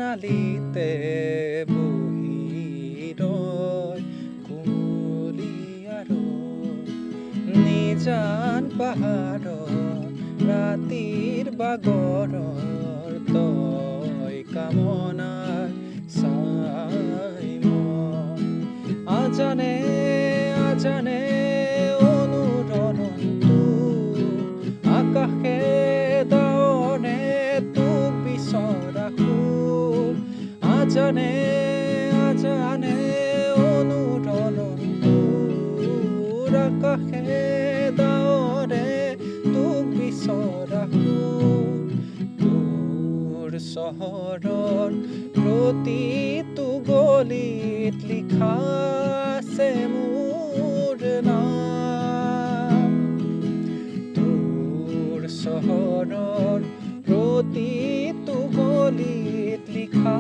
আলিতে বহি ৰয় কুমলীয়া নিজান পাহাৰৰ ৰাতিৰ বাগৰৰ তই কামনাৰ চাই মই আজানে আজানে অনুৰণনটো আকাশে দাৱনে তোক বিচৰা সুৰ আজানে আজানে অনুৰণনটো আকাশে দাৱনে তোক বিচৰা সুৰ তোৰ চহৰৰ প্ৰতিটো গলিত লিখা আছে মোৰ নাম তোৰ চহৰৰ প্ৰতিটো গলিত লিখা